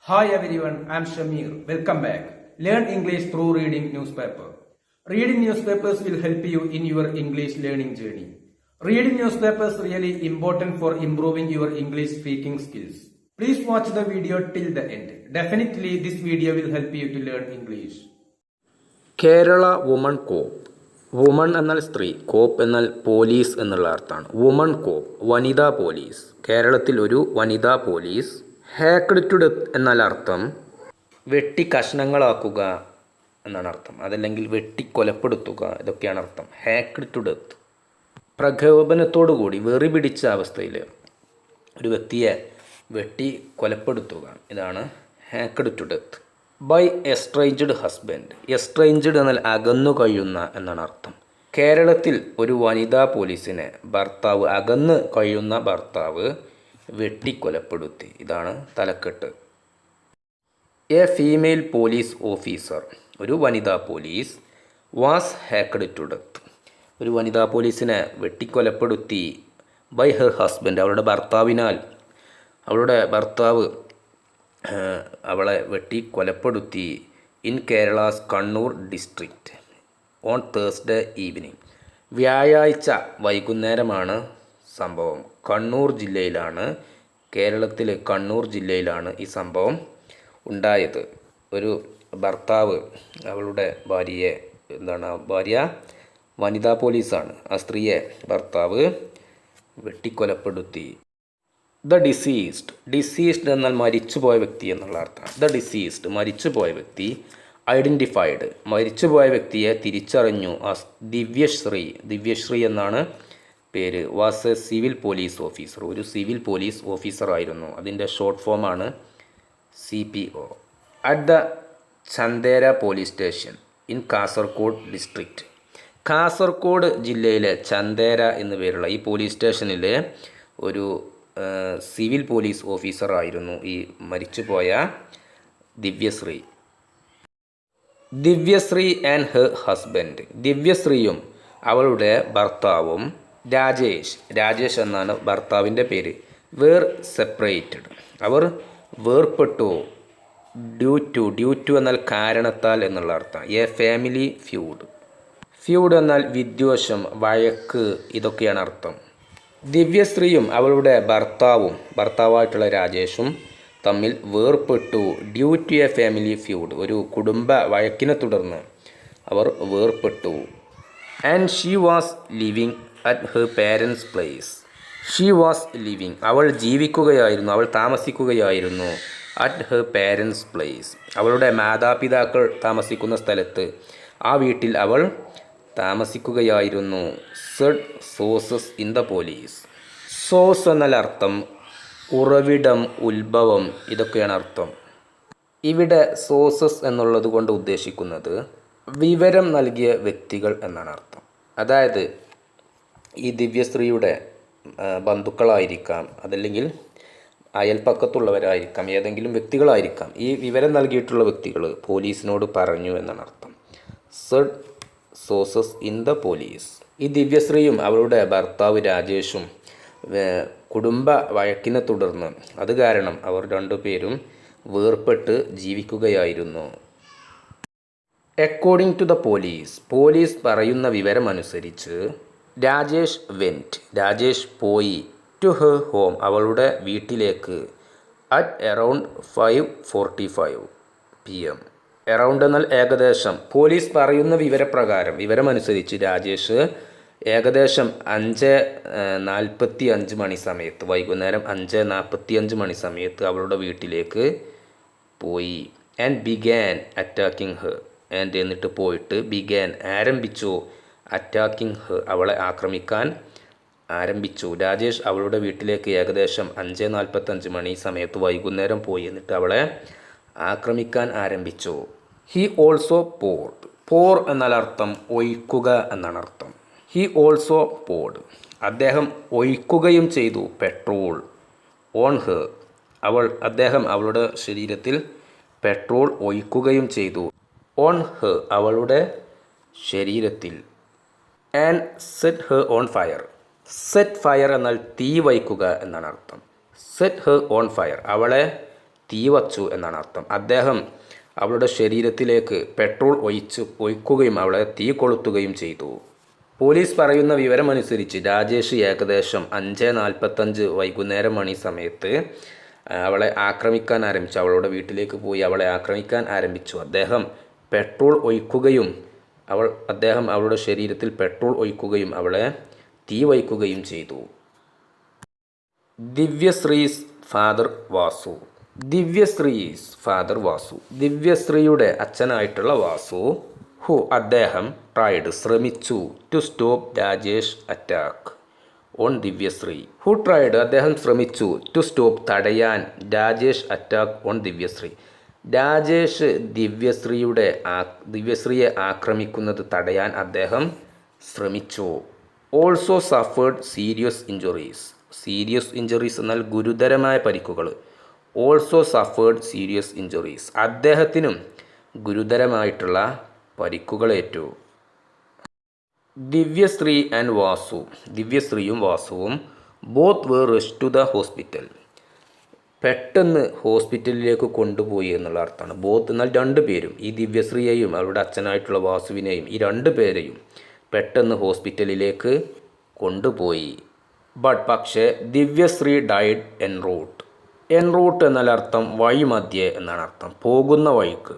Hi everyone, I am Shamir. Welcome back. Learn English through reading newspaper. Reading newspapers will help you in your English learning journey. Reading newspapers really important for improving your English speaking skills. Please watch the video till the end. Definitely this video will help you to learn English. Kerala woman cop. Woman എന്നാൽ സ്ത്രീ, കോപ്പ് എന്നാൽ police എന്നുള്ള അർത്ഥമാണ്. Woman കോപ്പ്, വനിതാ police. കേരളത്തിൽ ഒരു വനിതാ police. Hacked to death എന്നാൽ അർത്ഥം വെട്ടി കഷ്ണങ്ങളാക്കുക എന്നാണ് അർത്ഥം. അതല്ലെങ്കിൽ വെട്ടി കൊലപ്പെടുത്തുക, ഇതൊക്കെയാണ് അർത്ഥം. Hacked to death. പ്രകോപനത്തോടുകൂടി വെറി പിടിച്ച അവസ്ഥയിൽ ഒരു വ്യക്തിയെ വെട്ടി കൊലപ്പെടുത്തുക, ഇതാണ് hacked to death. By estranged husband. Estranged എന്നാൽ അകന്നു കഴിയുന്ന എന്നാണ് അർത്ഥം. കേരളത്തിൽ ഒരു വനിതാ പോലീസിനെ അകന്ന് കഴിയുന്ന ഭർത്താവ് വെട്ടിക്കൊലപ്പെടുത്തി, ഇതാണ് തലക്കെട്ട്. എ ഫീമെയിൽ പോലീസ് ഓഫീസർ, ഒരു വനിതാ police, was hacked to death, ഒരു വനിതാ പോലീസിനെ വെട്ടിക്കൊലപ്പെടുത്തി. ബൈ ഹെർ ഹസ്ബൻഡ്, അവളുടെ ഭർത്താവിനാൽ, അവളുടെ ഭർത്താവ് അവളെ വെട്ടി കൊലപ്പെടുത്തി. In Kerala's Kannur district on Thursday evening. വ്യാഴാഴ്ച വൈകുന്നേരമാണ് സംഭവം. കണ്ണൂർ ജില്ലയിലാണ്, കേരളത്തിൽ കണ്ണൂർ ജില്ലയിലാണ് ഈ സംഭവം ഉണ്ടായത്. ഒരു ഭർത്താവ് അവളുടെ ഭാര്യയെ, ഭാര്യ വനിതാ പോലീസാണ്, ആ സ്ത്രീയെ ഭർത്താവ് വെട്ടിക്കൊലപ്പെടുത്തി. The diseased. ഡിസീസ്ഡ് എന്നാൽ മരിച്ചുപോയ വ്യക്തി എന്നുള്ള അർത്ഥമാണ്. ദ ഡിസീസ്ഡ്, മരിച്ചുപോയ വ്യക്തി. ഐഡൻറ്റിഫൈഡ്, മരിച്ചുപോയ വ്യക്തിയെ തിരിച്ചറിഞ്ഞു. ആസ് ദിവ്യശ്രീ. ദിവ്യശ്രീ എന്നാണ് പേര്. Was a civil police officer, ഒരു സിവിൽ പോലീസ് ഓഫീസറായിരുന്നു. അതിൻ്റെ ഷോർട്ട് ഫോമാണ് CPO. At the Chandera police station in Kasaragod district. Kasaragod ജില്ലയിലെ ചന്ദേര എന്നു പേരുള്ള ഈ പോലീസ് സ്റ്റേഷനിൽ ഒരു സിവിൽ പോലീസ് ഓഫീസറായിരുന്നു ഈ മരിച്ചുപോയ Divyasree. Divyasree and her husband. ദിവ്യശ്രീയും അവളുടെ ഭർത്താവും രാജേഷ്, രാജേഷ് എന്നാണ് ഭർത്താവിൻ്റെ പേര്, വേർ സെപ്പറേറ്റഡ്, അവർ വേർപെട്ടു. ഡ്യൂ ടു എന്നാൽ കാരണത്താൽ എന്നുള്ള അർത്ഥം. A family ഫ്യൂഡ്. ഫ്യൂഡ് എന്നാൽ വിദ്വേഷം, വഴക്ക്, ഇതൊക്കെയാണ് അർത്ഥം. ദിവ്യശ്രീയും അവളുടെ ഭർത്താവായിട്ടുള്ള രാജേഷും തമ്മിൽ വേർപെട്ടു. Due to a family feud, ഒരു കുടുംബ വഴക്കിനെ തുടർന്ന് അവർ വേർപെട്ടു. And she was living at her parents place. She was living, അവൾ ജീവിക്കുകയായിരുന്നു, അവൾ താമസിക്കുകയായിരുന്നു. അറ്റ് ഹെർ പാരൻസ് പ്ലേസ്, അവളുടെ മാതാപിതാക്കൾ താമസിക്കുന്ന സ്ഥലത്ത്, ആ വീട്ടിൽ അവൾ താമസിക്കുകയായിരുന്നു. Said sources in the police. Source എന്നാൽ അർത്ഥം ഉറവിടം, ഉത്ഭവം, ഇതൊക്കെയാണ് അർത്ഥം. ഇവിടെ സോഴ്സസ് എന്നുള്ളത് കൊണ്ട് ഉദ്ദേശിക്കുന്നത് വിവരം നൽകിയ വ്യക്തികൾ എന്നാണ് അർത്ഥം. അതായത് ഈ ദിവ്യശ്രീയുടെ ബന്ധുക്കളായിരിക്കാം, അതല്ലെങ്കിൽ അയൽപ്പക്കത്തുള്ളവരായിരിക്കാം, ഏതെങ്കിലും വ്യക്തികളായിരിക്കാം. ഈ വിവരം നൽകിയിട്ടുള്ള വ്യക്തികൾ പോലീസിനോട് പറഞ്ഞു എന്നാണ് അർത്ഥം. Said sources in the police. ഈ ദിവ്യശ്രീയും അവളുടെ ഭർത്താവ് രാജേഷും കുടുംബ വഴക്കിനെ തുടർന്ന്, അത് കാരണം അവർ രണ്ടുപേരും വേർപെട്ട് ജീവിക്കുകയായിരുന്നു. According to the police. Police പറയുന്ന വിവരമനുസരിച്ച് രാജേഷ് വെൻറ്റ്, രാജേഷ് പോയി. ടു ഹെർ ഹോം, അവളുടെ വീട്ടിലേക്ക്. At around 5:45 PM. അറൗണ്ട് എന്നാൽ ഏകദേശം. പോലീസ് പറയുന്ന വിവരമനുസരിച്ച് രാജേഷ് ഏകദേശം 5:45 മണി സമയത്ത്, വൈകുന്നേരം 5:45 മണി സമയത്ത് അവളുടെ വീട്ടിലേക്ക് പോയി. And began attacking her. And എന്നിട്ട് പോയിട്ട് ബിഗാൻ ആരംഭിച്ചു. അറ്റാക്കിങ് ഹെർ, അവളെ ആക്രമിക്കാൻ ആരംഭിച്ചു. രാജേഷ് അവളുടെ വീട്ടിലേക്ക് ഏകദേശം 5:45 മണി സമയത്ത് വൈകുന്നേരം പോയി, എന്നിട്ട് അവളെ ആക്രമിക്കാൻ ആരംഭിച്ചു. He also poured. പോർ എന്നാൽ അർത്ഥം ഒഴിക്കുക എന്നാണ് അർത്ഥം. ഹി ഓൾസോ പോർഡ്, അദ്ദേഹം ഒഴിക്കുകയും ചെയ്തു. പെട്രോൾ ഓൺ ഹെർ, അദ്ദേഹം അവളുടെ ശരീരത്തിൽ പെട്രോൾ ഒഴിക്കുകയും ചെയ്തു. ഓൺ ഹെർ, അവളുടെ ശരീരത്തിൽ. And set her own fire. Set fire എന്നാൽ തീ വയ്ക്കുക എന്നാണ് അർത്ഥം. സെറ്റ് ഹെർ ഓൺ ഫയർ, അവളെ തീ വച്ചു എന്നാണ് അർത്ഥം. അദ്ദേഹം അവളുടെ ശരീരത്തിലേക്ക് പെട്രോൾ ഒഴിക്കുകയും അവളെ തീ കൊളുത്തുകയും ചെയ്തു. പോലീസ് പറയുന്ന വിവരമനുസരിച്ച് രാജേഷ് ഏകദേശം 5:45 വൈകുന്നേരം മണി സമയത്ത് അവളെ ആക്രമിക്കാൻ ആരംഭിച്ചു. അവളുടെ വീട്ടിലേക്ക് പോയി അവളെ ആക്രമിക്കാൻ ആരംഭിച്ചു. അദ്ദേഹം അവളുടെ ശരീരത്തിൽ പെട്രോൾ ഒഴിക്കുകയും അവളെ തീ വയ്ക്കുകയും ചെയ്തു. ദിവ്യശ്രീസ് ഫാദർ വാസു. ദിവ്യശ്രീയുടെ അച്ഛനായിട്ടുള്ള വാസു അദ്ദേഹം ശ്രമിച്ചു to stop Rajesh attack on Divyasree. അദ്ദേഹം ശ്രമിച്ചു ടു സ്റ്റോപ്പ് തടയാൻ രാജേഷ് അറ്റാക്ക് ഓൺ ദിവ്യശ്രീ. രാജേഷ് ദിവ്യശ്രീയെ ആക്രമിക്കുന്നത് തടയാൻ അദ്ദേഹം ശ്രമിച്ചു. ഓൾസോ സഫേർഡ് സീരിയസ് ഇഞ്ചുറീസ് എന്നാൽ ഗുരുതരമായ പരിക്കുകൾ. Also suffered serious injuries. അദ്ദേഹത്തിനും ഗുരുതരമായിട്ടുള്ള പരിക്കുകളേറ്റു. ദിവ്യശ്രീയും വാസുവും both were rushed to the hospital. പെട്ടെന്ന് ഹോസ്പിറ്റലിലേക്ക് കൊണ്ടുപോയി എന്നുള്ള അർത്ഥമാണ്. ബോത്ത് എന്നാൽ രണ്ടുപേരും, ഈ ദിവ്യശ്രീയെയും അവരുടെ അച്ഛനായിട്ടുള്ള വാസുവിനെയും ഈ രണ്ടുപേരെയും പെട്ടെന്ന് ഹോസ്പിറ്റലിലേക്ക് കൊണ്ടുപോയി. പക്ഷേ Divyasree died en route. en route എന്നാൽ അർത്ഥം വഴിമധ്യേ എന്നാണ് അർത്ഥം, പോകുന്ന വഴിക്ക്.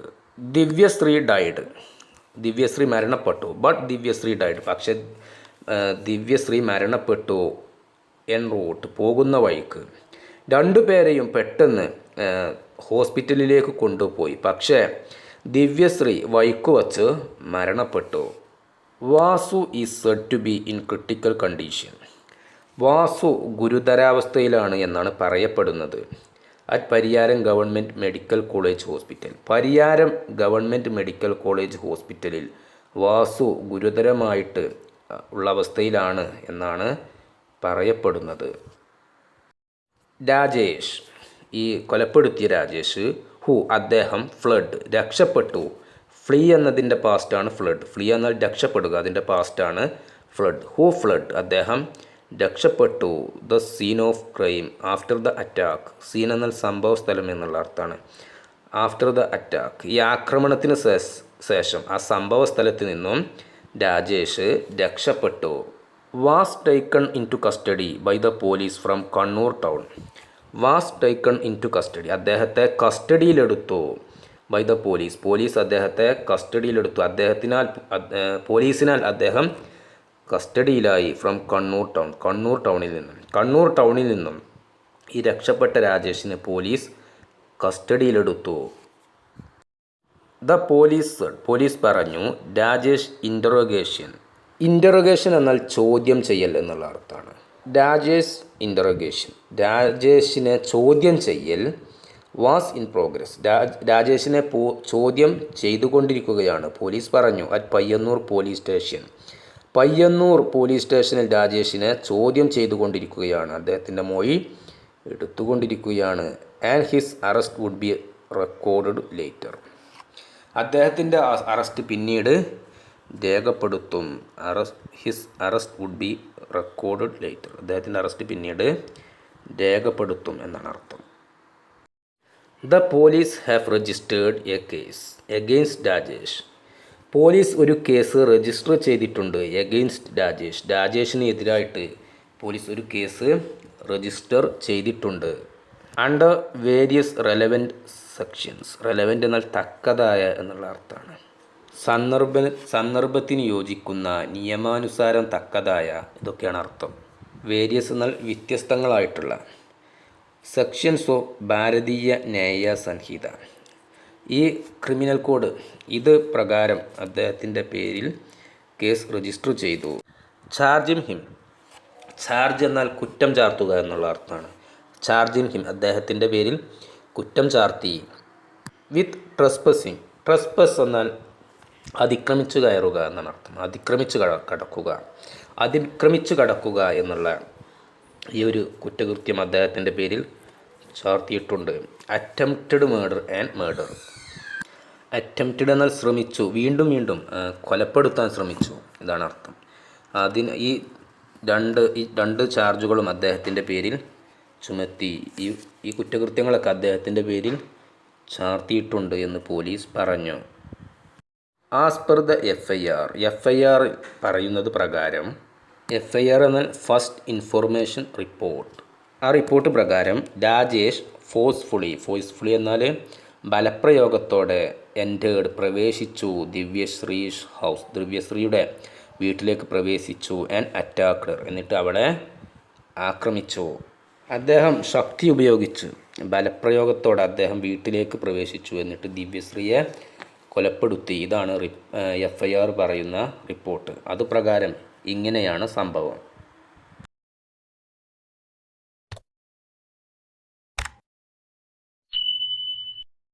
ദിവ്യശ്രീ മരണപ്പെട്ടു. ദിവ്യശ്രീ ഡൈഡ്, പക്ഷേ ദിവ്യശ്രീ മരണപ്പെട്ടു en route പോകുന്ന വഴിക്ക്. രണ്ടുപേരെയും പെട്ടെന്ന് ഹോസ്പിറ്റലിലേക്ക് കൊണ്ടുപോയി. പക്ഷേ ദിവ്യശ്രീ വഴിക്ക് വച്ച് മരണപ്പെട്ടു. Vasu is said to be in critical condition. Vasu ഗുരുതരാവസ്ഥയിലാണ് എന്നാണ് പറയപ്പെടുന്നത്. At Pariyaram government medical college hospital. Pariyaram government medical college ഹോസ്പിറ്റലിൽ വാസു ഗുരുതരമായിട്ട് ഉള്ള അവസ്ഥയിലാണ് എന്നാണ് പറയപ്പെടുന്നത്. രാജേഷ്, ഈ കൊലപ്പെടുത്തിയ രാജേഷ്, അദ്ദേഹം ഫ്ലഡ്, രക്ഷപ്പെട്ടു. ഫ്ലീ എന്നതിൻ്റെ പാസ്റ്റാണ് ഫ്ലഡ്. ഫ്ലീ എന്നാൽ രക്ഷപ്പെടുക, അതിൻ്റെ പാസ്റ്റാണ് ഫ്ലഡ്. ഫ്ലഡ്, അദ്ദേഹം രക്ഷപ്പെട്ടു. The scene of crime after the attack. Scene എന്നാൽ സംഭവ സ്ഥലം എന്നുള്ള അർത്ഥമാണ്. ആഫ്റ്റർ ദ അറ്റാക്ക്, ഈ ആക്രമണത്തിന് ശേഷം ആ സംഭവ സ്ഥലത്ത് നിന്നും രാജേഷ് രക്ഷപ്പെട്ടു. Was taken into custody by the police from Kannur town. അദ്ദേഹത്തെ കസ്റ്റഡിയിലെടുത്തു. ബൈ ദ പോലീസ് അദ്ദേഹത്തെ കസ്റ്റഡിയിലെടുത്തു. പോലീസിനാൽ അദ്ദേഹം കസ്റ്റഡിയിലായി. ഫ്രം കണ്ണൂർ ടൗണിൽ നിന്നും ഈ രക്ഷപ്പെട്ട രാജേഷിനെ പോലീസ് കസ്റ്റഡിയിലെടുത്തു. പോലീസ് പറഞ്ഞു രാജേഷ് ഇൻ്ററോഗേഷൻ എന്നാൽ ചോദ്യം ചെയ്യൽ എന്നുള്ള അർത്ഥമാണ്. രാജേഷിനെ ചോദ്യം ചെയ്യൽ വാസ് ഇൻ പ്രോഗ്രസ്. രാജേഷിനെ ചോദ്യം ചെയ്തുകൊണ്ടിരിക്കുകയാണ്. പോലീസ് പറഞ്ഞു അറ്റ് പയ്യന്നൂർ പോലീസ് സ്റ്റേഷനിൽ രാജേഷിനെ ചോദ്യം ചെയ്തുകൊണ്ടിരിക്കുകയാണ്. അദ്ദേഹത്തിൻ്റെ മൊഴി എടുത്തുകൊണ്ടിരിക്കുകയാണ്. And his arrest would be recorded later. അദ്ദേഹത്തിൻ്റെ അറസ്റ്റ് പിന്നീട് രേഖപ്പെടുത്തും. His arrest would be recorded later. അദ്ദേഹത്തിൻ്റെ അറസ്റ്റ് പിന്നീട് രേഖപ്പെടുത്തും എന്നാണ് അർത്ഥം. The police have registered a case against Rajesh. Police ഒരു കേസ് രജിസ്റ്റർ ചെയ്തിട്ടുണ്ട് എഗെയിൻസ്റ്റ് രാജേഷ്. രാജേഷിന് എതിരായിട്ട് പോലീസ് ഒരു കേസ് രജിസ്റ്റർ ചെയ്തിട്ടുണ്ട്. Under various relevant sections. Relevant എന്നാൽ തക്കതായ എന്നുള്ള അർത്ഥമാണ്. സന്ദർഭത്തിന് യോജിക്കുന്ന, നിയമാനുസാരം തക്കതായ, ഇതൊക്കെയാണ് അർത്ഥം. വേരിയസ് എന്നാൽ വ്യത്യസ്തങ്ങളായിട്ടുള്ള. സെക്ഷൻസ് ഓഫ് ഭാരതീയ ന്യായ സംഹിത. ഈ ക്രിമിനൽ കോഡ് ഇത് പ്രകാരം അദ്ദേഹത്തിൻ്റെ പേരിൽ കേസ് രജിസ്റ്റർ ചെയ്തു. ചാർജ് എന്നാൽ കുറ്റം ചാർത്തുക എന്നുള്ള അർത്ഥമാണ്. അദ്ദേഹത്തിൻ്റെ പേരിൽ കുറ്റം ചാർത്തി. വിത്ത് ട്രസ്പസ് എന്നാൽ അതിക്രമിച്ചു കയറുക എന്നാണ് അർത്ഥം. അതിക്രമിച്ചു കടക്കുക എന്നുള്ള ഈ ഒരു കുറ്റകൃത്യം അദ്ദേഹത്തിൻ്റെ പേരിൽ ചാർത്തിയിട്ടുണ്ട്. Attempted murder. അറ്റംപ്റ്റഡ് എന്നാൽ ശ്രമിച്ചു, വീണ്ടും കൊലപ്പെടുത്താൻ ശ്രമിച്ചു, ഇതാണ് അർത്ഥം. ഈ രണ്ട് ചാർജുകളും അദ്ദേഹത്തിൻ്റെ പേരിൽ ചുമത്തി. ഈ കുറ്റകൃത്യങ്ങളൊക്കെ അദ്ദേഹത്തിൻ്റെ പേരിൽ ചാർത്തിയിട്ടുണ്ട് എന്ന് പോലീസ് പറഞ്ഞു. ആസ് പെർ ദ FIR പറയുന്നത് പ്രകാരം, FIR എന്നാൽ ഫസ്റ്റ് ഇൻഫോർമേഷൻ റിപ്പോർട്ട്. ആ റിപ്പോർട്ട് പ്രകാരം രാജേഷ് ഫോഴ്സ്ഫുള്ളി എന്നാൽ ബലപ്രയോഗത്തോടെ പ്രവേശിച്ചു ദിവ്യശ്രീയുടെ വീട്ടിലേക്ക് പ്രവേശിച്ചു ആൻഡ് അറ്റാക്ക്ഡ് എന്നിട്ട് അവളെ ആക്രമിച്ചു. അദ്ദേഹം ശക്തി ഉപയോഗിച്ച് ബലപ്രയോഗത്തോടെ അദ്ദേഹം വീട്ടിലേക്ക് പ്രവേശിച്ചു എന്നിട്ട് ദിവ്യശ്രീയെ കൊലപ്പെടുത്തി. ഇതാണ് FIR പറയുന്ന റിപ്പോർട്ട്. അതുപ്രകാരം ഇങ്ങനെയാണ് സംഭവം.